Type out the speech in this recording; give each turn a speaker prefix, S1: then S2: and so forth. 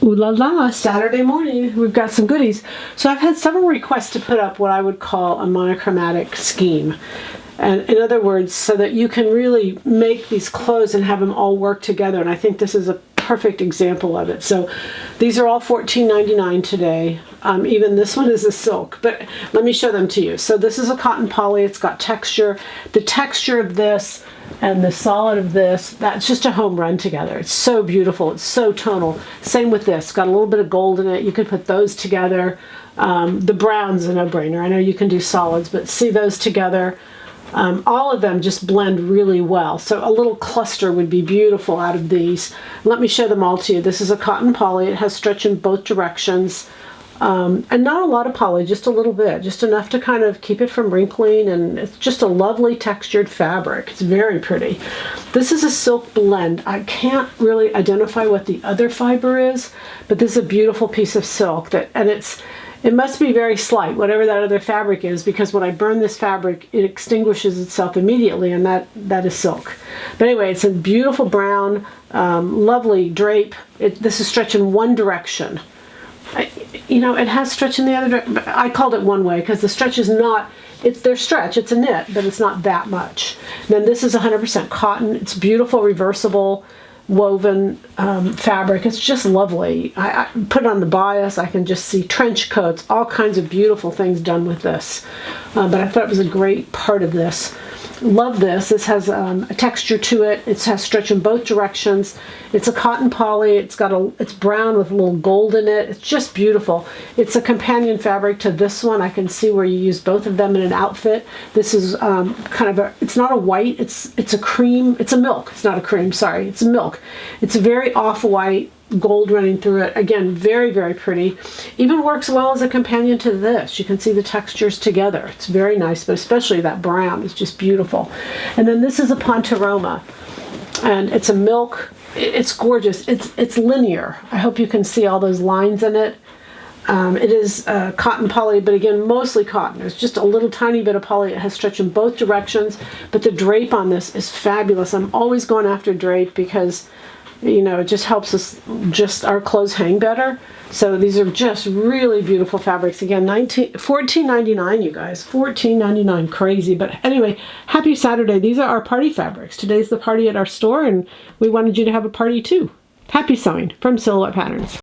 S1: Ooh la la, Saturday morning, we've got some goodies. So I've had several requests to put up what I would call a monochromatic scheme. And in other words, so that you can really make these clothes and have them all work together. And I think this is a perfect example of it. So these are all $14.99 today. Even this one is a silk, but let me show them to you. So this is a cotton poly. It's got texture. The texture of this and the solid of this, that's just a home run together. It's so beautiful. It's so tonal. Same with this. Got a little bit of gold in it. You could put those together. The brown's a no-brainer. I know you can do solids, but see those together. All of them just blend really well. So a little cluster would be beautiful out of these. Let me show them all to you. This is a cotton poly. It has stretch in both directions. And not a lot of poly, just a little bit, just enough to kind of keep it from wrinkling, and it's just a lovely textured fabric. It's very pretty. This is a silk blend. I can't really identify what the other fiber is, but this is a beautiful piece of silk and it must be very slight, whatever that other fabric is, because when I burn this fabric, it extinguishes itself immediately, and that is silk. But anyway, it's a beautiful brown, lovely drape. This is stretch in one direction. It has stretch in the other direction. I called it one way because the stretch is not, their stretch, it's a knit, but it's not that much. And then this is 100% cotton. It's beautiful, reversible, woven fabric. It's just lovely. I put it on the bias. I can just see trench coats, all kinds of beautiful things done with this. But I thought it was a great part of this. Love this. This has a texture to it. It has stretch in both directions. It's a cotton poly. It's brown with a little gold in it. It's just beautiful. It's a companion fabric to this one. I can see where you use both of them in an outfit. This is it's not a white. It's a cream. It's a milk. It's not a cream. Sorry. It's a milk. It's a very off-white, gold running through it. Again, very, very pretty. Even works well as a companion to this. You can see the textures together. It's very nice, but especially that brown is just beautiful. And then this is a Pontoroma, and it's a milk. It's gorgeous. It's linear. I hope you can see all those lines in it. It is cotton poly, but again, mostly cotton. There's just a little tiny bit of poly. It has stretch in both directions, but the drape on this is fabulous. I'm always going after drape because it just helps our clothes hang better. So these are just really beautiful fabrics. Again, $14.99, you guys. $14.99, crazy. But anyway, happy Saturday. These are our party fabrics. Today's the party at our store, and we wanted you to have a party too. Happy sewing from Silhouette Patterns.